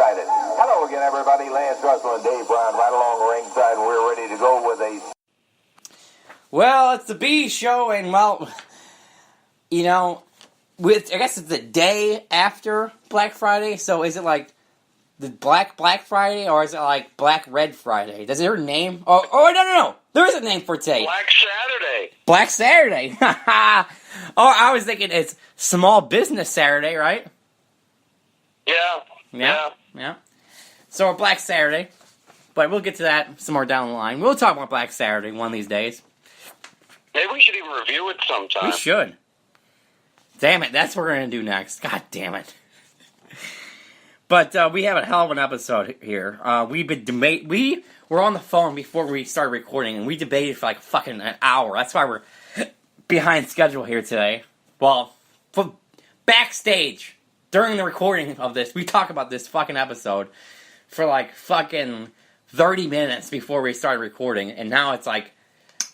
excited. Hello again, everybody. Lance Russell and Dave Brown right along ringside, and we're ready to go with a... Well, it's the B show, and well, you know, I guess it's the day after Black Friday, so is it like the Black Friday, or is it like Black Red Friday? Does it have a name? Oh, no. There is a name for today. Black Saturday. Black Saturday. Oh, I was thinking it's Small Business Saturday, right? Yeah. So, Black Saturday. But we'll get to that some more down the line. We'll talk about Black Saturday one of these days. Maybe we should even review it sometime. We should. Damn it, that's what we're going to do next. God damn it. But we have a hell of an episode here. We were on the phone before we started recording, and we debated for like fucking an hour. That's why we're behind schedule here today. Well, backstage, during the recording of this, we talk about this fucking episode for like fucking 30 minutes before we started recording, and now it's like,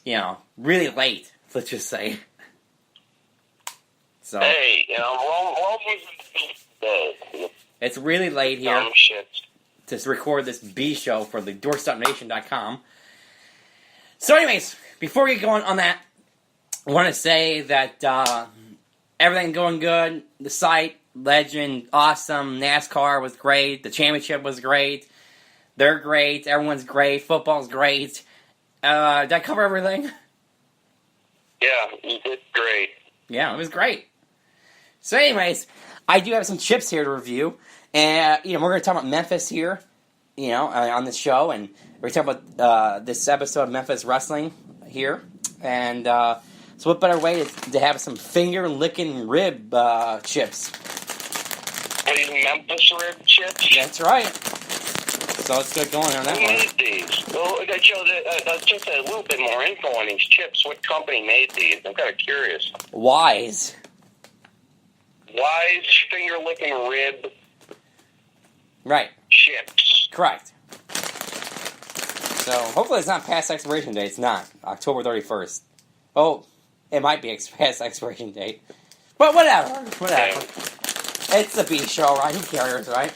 you know, really late, let's just say. So, hey, you know, it's really late here to record this B show for the DoorstopNation.com. So anyways, before we get going on that, I want to say that everything going good. The site, legend, awesome. NASCAR was great. The championship was great. They're great. Everyone's great. Football's great. Did I cover everything? Yeah, you did great. Yeah, it was great. So anyways, I do have some chips here to review. And, you know, we're going to talk about Memphis here, you know, on this show. And we're going to talk about this episode of Memphis Wrestling here. And so what better way to have some finger-licking rib chips? These Memphis rib chips? That's right. So let's get going on that Who made these? Well, just a little bit more info on these chips. What company made these? I'm kind of curious. Wise finger-licking rib Right. chips. Correct. So hopefully it's not past expiration date. It's not. October 31st. Oh, it might be past expiration date. But whatever. Yeah. It's the B show, right? Who cares, right?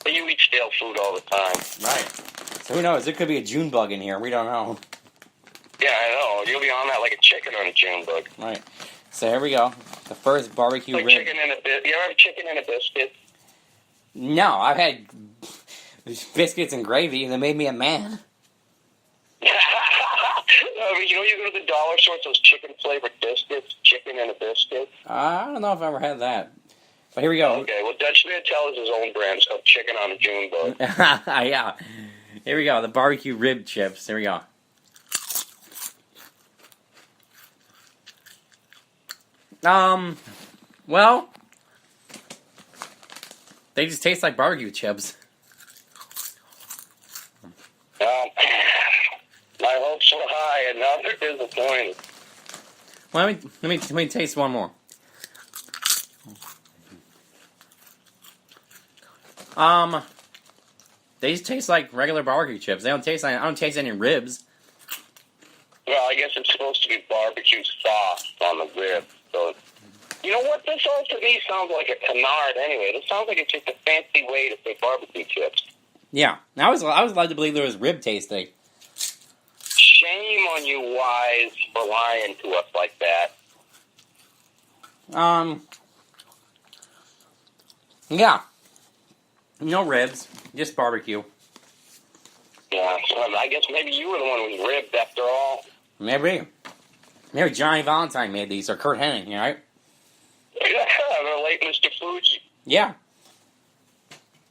But you eat stale food all the time. Right. So who knows? There could be a June bug in here. We don't know. Yeah, I know. You'll be on that like a chicken on a June bug. Right. So here we go. The first barbecue like rib. Chicken in a you ever have chicken in a biscuit? No, I've had biscuits and gravy, that made me a man. I mean, you know, you go to the dollar store, those chicken-flavored biscuits, chicken in a biscuit. I don't know if I've ever had that. But here we go. Okay, well, Dutch Mantel is his own brand. It's called Chicken on a June Bug. Yeah. Here we go. The barbecue rib chips. Here we go. Well, they just taste like barbecue chips. My hopes were high, and now they're disappointed. Well, let me taste one more. They just taste like regular barbecue chips. They don't taste like, I don't taste any ribs. Well, I guess it's supposed to be barbecue sauce on the rib. So, you know what? This all to me sounds like a canard anyway. This sounds like it's just a fancy way to say barbecue chips. Yeah, I was led to believe there was rib tasting. Shame on you, Wise, for lying to us like that. Yeah. No ribs, just barbecue. Yeah, so I guess maybe you were the one who was ribbed after all. Maybe Johnny Valentine made these, or Kurt Hennig, right? Yeah, the late Mr. Fuji. Yeah.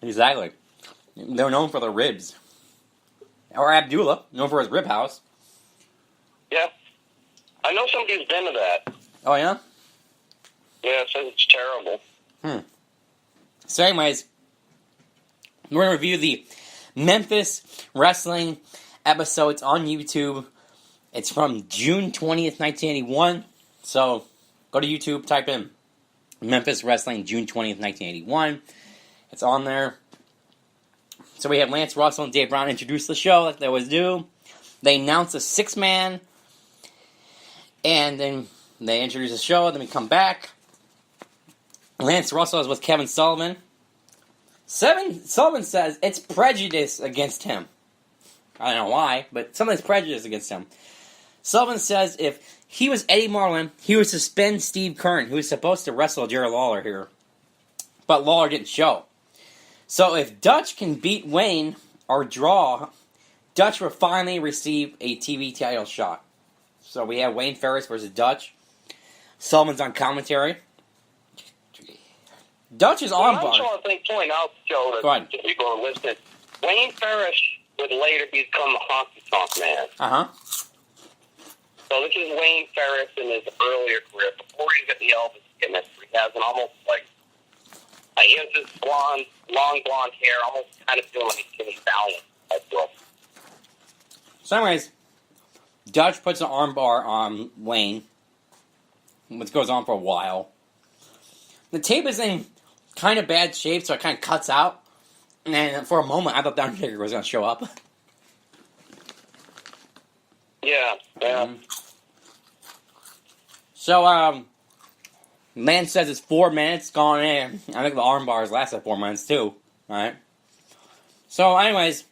Exactly. They're known for their ribs. Or Abdullah, known for his rib house. Yeah. I know somebody who's been to that. Oh, yeah? Yeah, it says it's terrible. So anyways, we're going to review the Memphis Wrestling episodes on YouTube. It's from June 20th, 1981. So, go to YouTube, type in Memphis Wrestling, June 20th, 1981. It's on there. So we have Lance Russell and Dave Brown introduce the show like they always do. They announce a 6-man. And then they introduce the show. Then we come back. Lance Russell is with Kevin Sullivan. Sullivan says it's prejudice against him. I don't know why, but something's prejudice against him. Sullivan says if he was Eddie Marlin, he would suspend Steve Keirn, who was supposed to wrestle Jerry Lawler here. But Lawler didn't show. So if Dutch can beat Wayne or draw, Dutch will finally receive a TV title shot. So we have Wayne Ferris versus Dutch. Sullivan's on commentary. Dutch's armbar. I just want to point out, Joe, that people are listening. Wayne Ferris would later become the Honky Tonk Man. Uh-huh. So this is Wayne Ferris in his earlier career, before he got the Elvis gimmick. He has an almost like, he has this long blonde hair, almost kind of feeling like Jimmy Fallon. I feel. So anyways, Dutch puts an armbar on Wayne, which goes on for a while. The tape is in kind of bad shape, so it kind of cuts out. And then for a moment, I thought The Undertaker was going to show up. Yeah. So, Lance says it's 4 minutes gone in. I think the arm bars lasted 4 minutes too. Alright. So, anyways,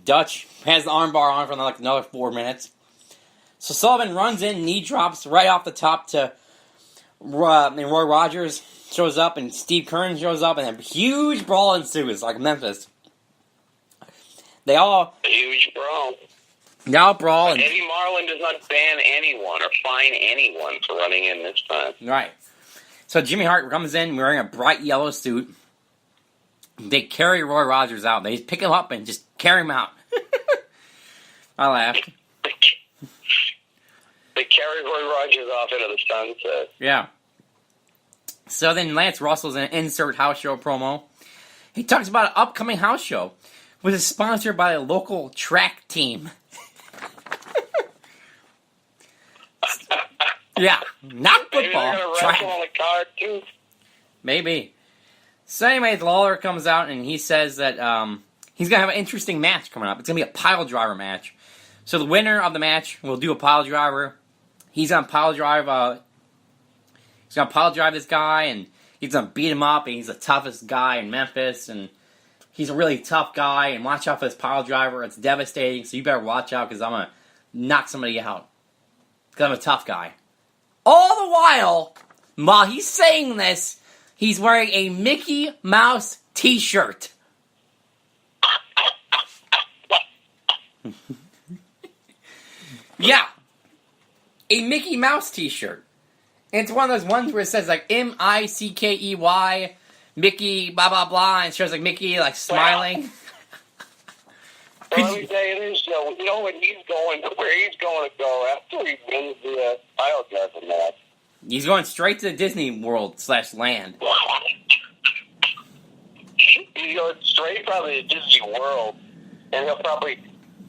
Dutch has the arm bar on for like another 4 minutes. So Sullivan runs in, knee drops right off the top to and Roy Rogers shows up, and Steve Keirn shows up, and a huge brawl ensues, like Memphis. They all... Huge brawl. They all brawl. And, Eddie Marlin does not ban anyone or fine anyone for running in this time. Right. So Jimmy Hart comes in wearing a bright yellow suit. They carry Roy Rogers out. They pick him up and just carry him out. I laughed. They carry Roy Rogers off into the sunset. Yeah. So then Lance Russell's an insert house show promo. He talks about an upcoming house show, which is sponsored by a local track team. Yeah, not football. Maybe they're going to wrestle on a card, too. Maybe. So anyways, Lawler comes out and he says that he's going to have an interesting match coming up. It's going to be a pile driver match. So the winner of the match will do a pile driver. He's going to pile drive this guy, and he's going to beat him up, and he's the toughest guy in Memphis, and he's a really tough guy, and watch out for this pile driver. It's devastating, so you better watch out, because I'm going to knock somebody out. Because I'm a tough guy. All the while he's saying this, he's wearing a Mickey Mouse t-shirt. Yeah. A Mickey Mouse t-shirt. And it's one of those ones where it says like M-I-C-K-E-Y, Mickey, blah, blah, blah, and it shows like Mickey like smiling. Well, let me tell you this, Joe. You know where he's going to go after he wins the pile driver match? He's going straight to the Disney World /land. He's going straight probably to Disney World, and he'll probably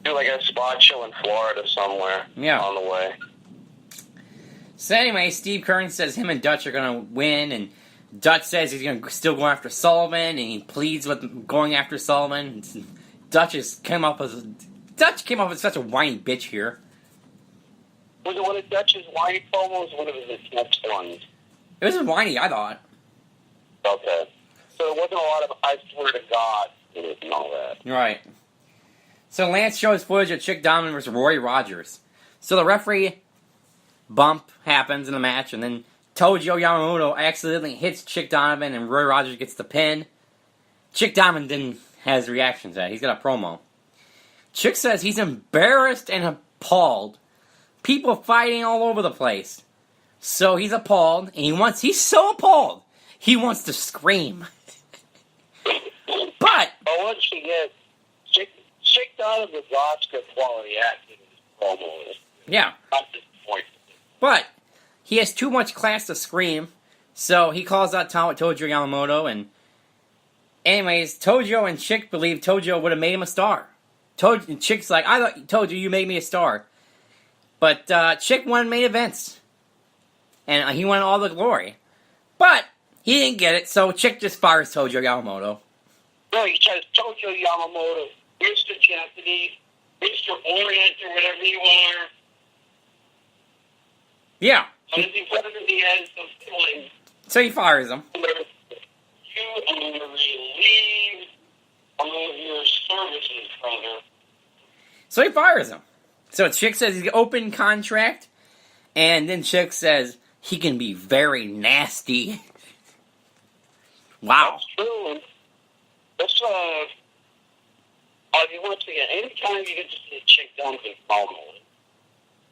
do like a spot show in Florida somewhere on the way. So anyway, Steve Keirn says him and Dutch are going to win, and Dutch says he's going to still go after Sullivan, and he pleads with going after Sullivan. Dutch came up as such a whiny bitch here. Was it one of Dutch's whiny promos? One of his next ones? It was whiny, I thought. Okay. So there wasn't a lot of I swear to God in it and all that. Right. So Lance shows footage of Chick Donovan versus Roy Rogers. So the referee bump happens in the match, and then Tojo Yamamoto accidentally hits Chick Donovan, and Roy Rogers gets the pin. Chick Donovan has reactions to that. He's got a promo. Chick says he's embarrassed and appalled. People fighting all over the place. So he's appalled, and he's so appalled, he wants to scream. But once again, Chick Donovan's Oscar quality acting in his promos. Yeah. Not this point. But he has too much class to scream, so he calls out Tojo Yamamoto, and anyways, Tojo and Chick believe Tojo would have made him a star. Chick's like, I thought, Tojo, you made me a star. But Chick won main events, and he won all the glory. But he didn't get it, so Chick just fires Tojo Yamamoto. No, he says Tojo Yamamoto, Mr. Japanese, Mr. Orient, or whatever you are. Yeah. And he put it in the end of feeling. So he fires him. You you and relieve all of your services, brother. So he fires him. So Chick says he's open contract, and then Chick says he can be very nasty. Wow. That's true. That's, once again, anytime you get to see a Chick Donovan promo,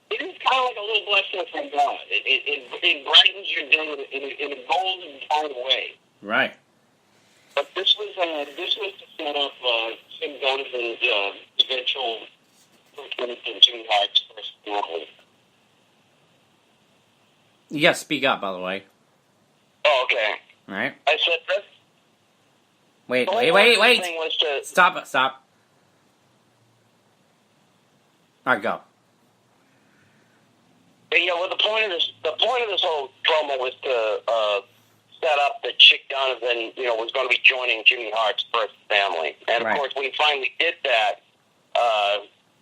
it is kind of like a little blessing from God. It brightens your day in a golden kind of way. Right. But this was to set up Tim Donovan's eventual in June Hart's first family. You gotta speak up, by the way. Oh, okay. Alright. I said that. Wait. Thing was to, Stop. Alright, go. yeah, well, the point of this whole promo was to set up that Chick Donovan, was going to be joining Jimmy Hart's first family, and of course, when he finally did that,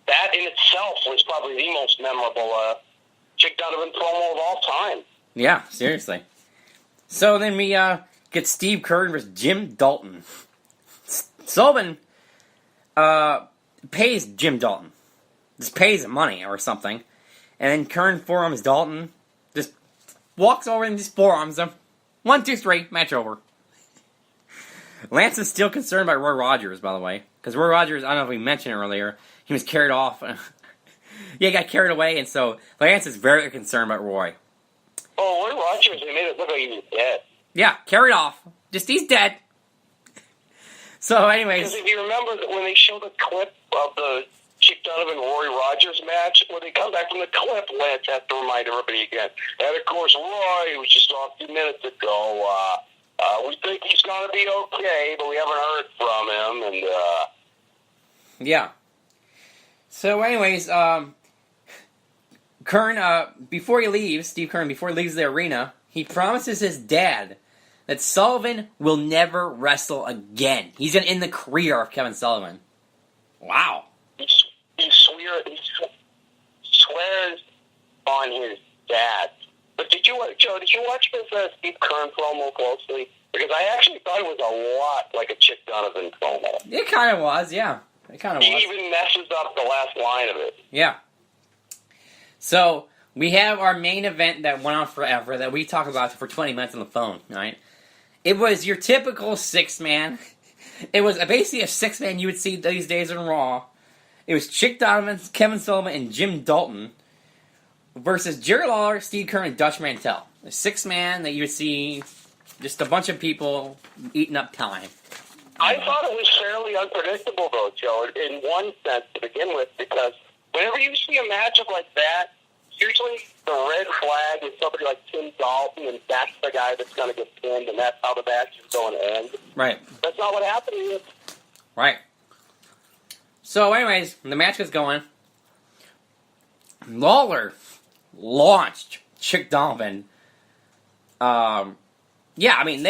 that in itself was probably the most memorable Chick Donovan promo of all time. Yeah, seriously. So then we get Steve Curtin versus Jim Dalton. Sullivan pays Jim Dalton. Just pays him money or something. And then Curtin forearms Dalton. Just walks over and just forearms him. 1, 2, 3, match over. Lance is still concerned about Roy Rogers, by the way. Because Roy Rogers, I don't know if we mentioned it earlier, he was carried off. Yeah, he got carried away, and so Lance is very concerned about Roy. Oh, Roy Rogers, they made it look like he was dead. Yeah, carried off. Just, he's dead. So, anyways. Because if you remember when they showed the clip of the Chick Donovan Roy Rogers match, when they come back from the clip, Lance has to remind everybody again. And of course, Roy was just off a few minutes ago. We think he's going to be okay, but we haven't heard from him. And yeah. So, anyways, Kern, before he leaves, Steve Kern, before he leaves the arena, he promises his dad that Sullivan will never wrestle again. He's going to end the career of Kevin Sullivan. Wow. He swears on his dad. But Joe, did you watch this Steve Kern promo closely? Because I actually thought it was a lot like a Chick Donovan promo. It kind of was, yeah. It kind of was. He even messes up the last line of it. Yeah. So, we have our main event that went on forever that we talked about for 20 minutes on the phone, right? It was your typical 6-man. It was basically a 6-man you would see these days in Raw. It was Chick Donovan, Kevin Sullivan, and Jim Dalton versus Jerry Lawler, Steve Kern, and Dutch Mantel. A 6-man that you would see just a bunch of people eating up time. I thought it was fairly unpredictable, though, Joe, in one sense to begin with, because whenever you see a matchup like that, usually the red flag is somebody like Tim Dalton, and that's the guy that's going to get pinned, and that's how the match is going to end. Right. That's not what happened here. Right. So, anyways, the match was going. Lawler launched Chick Donovan. Yeah, I mean,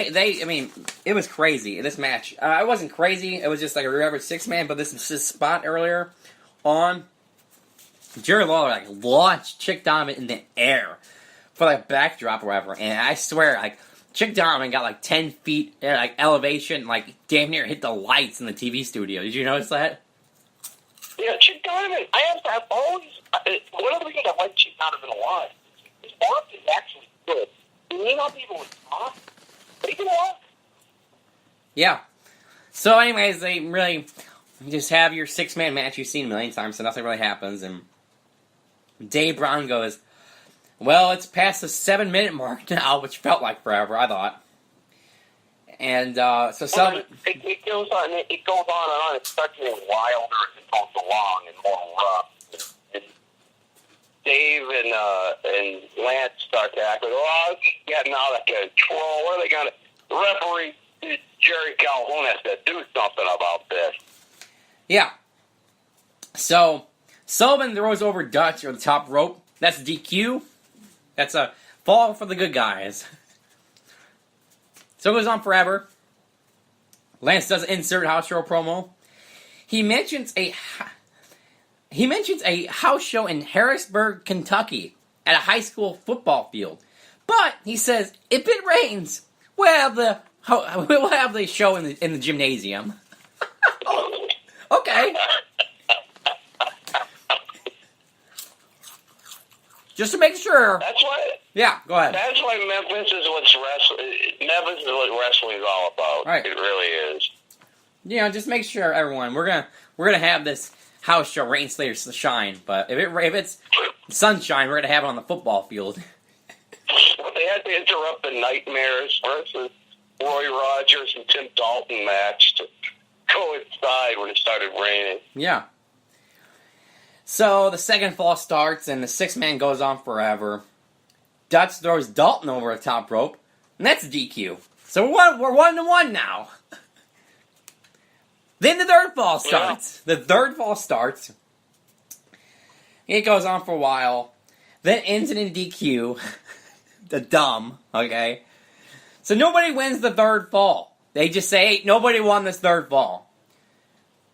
it was crazy, this match. It wasn't crazy, it was just like a regular 6-man, but this spot earlier on, Jerry Lawler, launched Chick Donovan in the air for, backdrop or whatever, and I swear, Chick Donovan got, 10 feet, elevation, damn near hit the lights in the TV studio. Did you notice that? Yeah, Chick Donovan, I've always, one of the reasons I like Chick Donovan a lot, his walk is actually good. He may not be able to talk, but he can walk. Yeah. So, anyways, they really just have your 6-man match you've seen a million times, so nothing really happens, and Dave Brown goes, well, it's past the 7-minute mark now, which felt like forever, I thought. And, so some... It goes on and on. It starts getting wilder as it goes along and more rough. And Dave and Lance start to act like, oh, this is getting out of control. What are they going to... The referee, Jerry Calhoun, has to do something about this. Yeah. So, Sullivan throws over Dutch on the top rope. That's DQ. That's a fall for the good guys. So it goes on forever. Lance does insert house show promo. He mentions a house show in Harrisburg, Kentucky, at a high school football field. But he says if it rains, well, the We'll have the show in the gymnasium. Okay. Just to make sure. That's why. Yeah, go ahead. That's why Memphis is what wrestling is all about. Right. It really is. You know, just make sure, everyone. We're gonna have this house show, Rain Slayer Shine. But if it's sunshine, we're gonna have it on the football field. Well, they had to interrupt the Nightmares versus Roy Rogers and Tim Dalton match to coincide when it started raining. Yeah. So the second fall starts, and the 6-man goes on forever. Dutch throws Dalton over the top rope, and that's DQ. So we're 1-1 now. Then the third fall starts. Yeah. The third fall starts. It goes on for a while. Then ends in DQ. The dumb, okay? So nobody wins the third fall. They just say, hey, nobody won this third fall.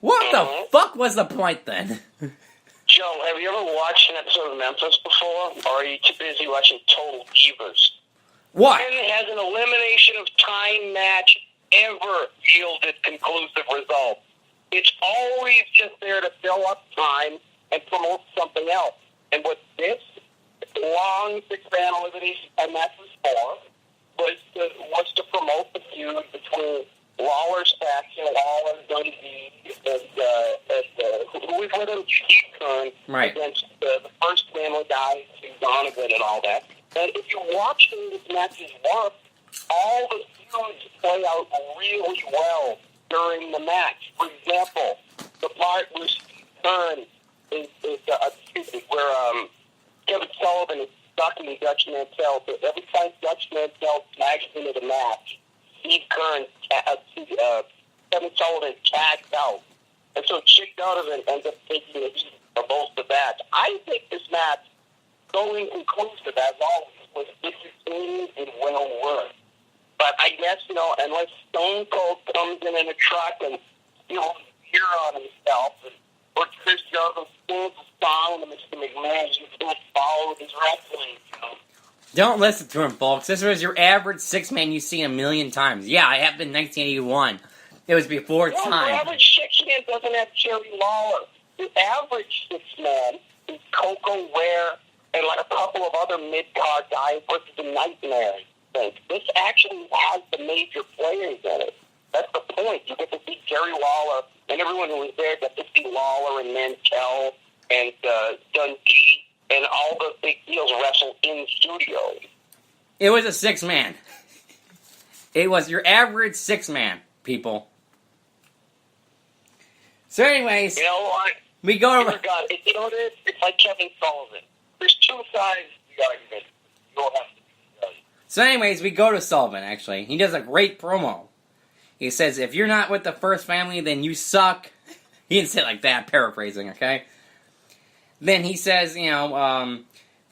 What the fuck was the point then? Joe, have you ever watched an episode of Memphis before? Or are you too busy watching Total Divas? What? When has an elimination of time match ever yielded conclusive results? It's always just there to fill up time and promote something else. And what this long 6-man elimination time match was for was to promote the feud between Lawler's faction, Lawler, Dundee, and who we've heard of, Steve Kern, right, against the first family guy, Steve Donovan, and all that. And if you watch these matches work, all the feuds play out really well during the match. For example, the part where Steve Kern where Kevin Sullivan is sucking Dutch Mantell, so every time Dutch Mantell tags into the match, Steve Kern, Kevin Sullivan tags out. And so Chick Donovan ends up taking the heat for both the match. I think this match, going inclusive as always, was entertaining and well worth. But I guess, unless Stone Cold comes in a truck and steals beer on himself, or Chris Jericho sings a song to Mr. McMahon, you can't follow his wrestling. Don't listen to him, folks. This was your average 6-man you've seen a million times. Yeah, I have been 1981. It was before its time. The average 6-man doesn't have Jerry Lawler. The average 6-man is Coco Ware and like a couple of other mid-card guys versus the Nightmare. This actually has the major players in it. That's the point. You get to see Jerry Lawler, and everyone who was there got to see Lawler and Mantell and Dundee and all the big deals wrestle in studio. It was a 6-man. It was your average 6-man, people. So anyways, you know what? We go to... You know what it is? It's like Kevin Sullivan. There's two sides to the argument. You don't have to be judged. So anyways, we go to Sullivan, actually. He does a great promo. He says, if you're not with the first family, then you suck. He didn't say it like that, paraphrasing, okay? Then he says,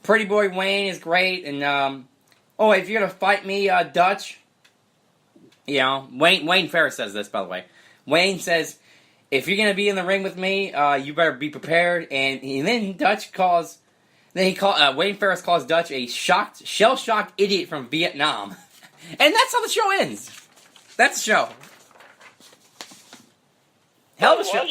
Pretty Boy Wayne is great, and, if you're gonna fight me, Dutch, Wayne Ferris says this, by the way. Wayne says, if you're gonna be in the ring with me, you better be prepared, and then Wayne Ferris calls Dutch a shell-shocked idiot from Vietnam. And that's how the show ends. That's the show. Hell of a show.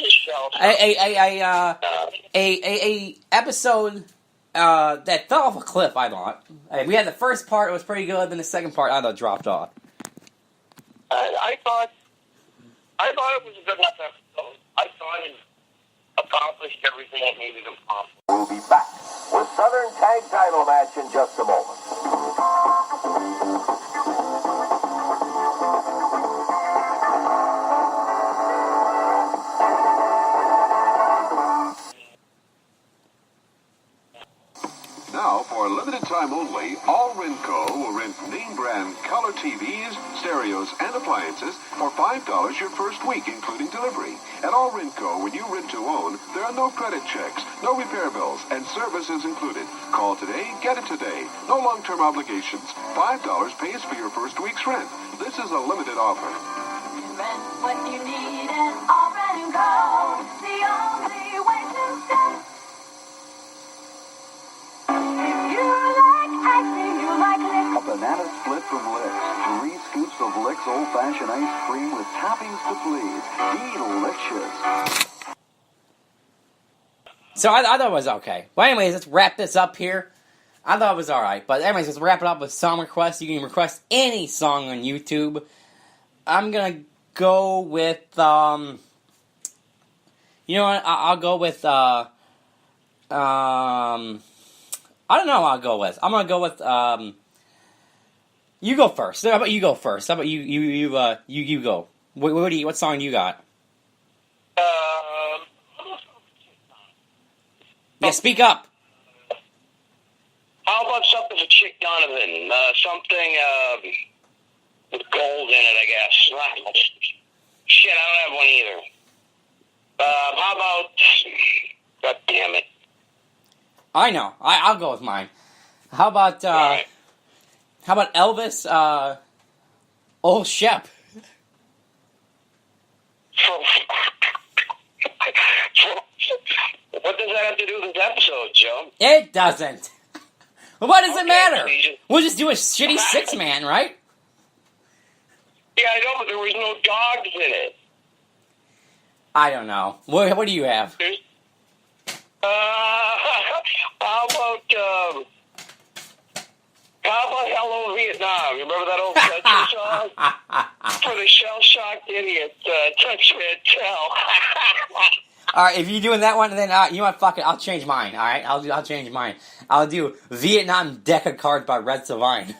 A episode that fell off a cliff, I thought. We had the first part, it was pretty good, then the second part, I thought, dropped off. I thought it was a good enough episode. I thought it accomplished everything it needed to accomplish. We'll be back with Southern Tag Title match in just a moment. Now, for a limited time only, all Renco will rent name brand color TVs, stereos, and appliances for $5 your first week, including delivery. At all Renco, when you rent to own, there are no credit checks, no repair bills, and service is included. Call today, get it today. No long-term obligations. $5 pays for your first week's rent. This is a limited offer. Rent what you need at all Renco. The only way to stay. A banana split from Lips. 3 scoops of Licks old-fashioned ice cream with toppings to please. Delicious. So I thought it was okay. Well, anyways, let's wrap this up here. I thought it was alright. But anyways, let's wrap it up with song requests. You can request any song on YouTube. I'm gonna go with, you know what, I'll go with, I don't know what I'll go with. I'm gonna go with, you go first. How about you go first? How about you go? What song do you got? Yeah, speak up. How about something for Chick Donovan? Something with gold in it, I guess. Shit, I don't have one either. How about... God damn it. I know. I'll go with mine. How about Right. how about Elvis? Old Shep. What does that have to do with this episode, Joe? It doesn't. What does it Okay, matter? so you just- We'll just do a shitty 6-man, right? Yeah, I know, but there was no dogs in it. I don't know. What do you have? There's, how about Hello Vietnam? You remember that old country song? For the shell-shocked idiot, touch me and tell. All right, if you're doing that one, then you know what? Fuck it. I'll change mine. All right, I'll change mine. I'll do Vietnam Deck of Cards by Red Savine.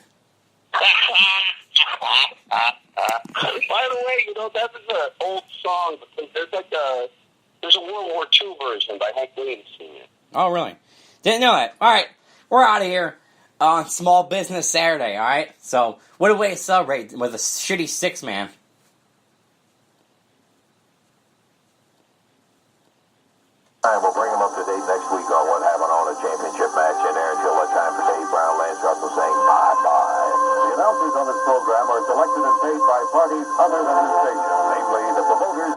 By the way, you know, that is an old song. There's a World War II version by Hank Williams Sr. Oh, really? Didn't know that. All right, we're out of here on Small Business Saturday. All right. So, what a way to celebrate with a shitty 6-man. All right, we'll bring him up to date next week on what happened on a championship match in there. Until that time, for Dave Brown, Lance Russell saying bye-bye. The announcers on this program are selected and paid by parties other than the station, namely the promoters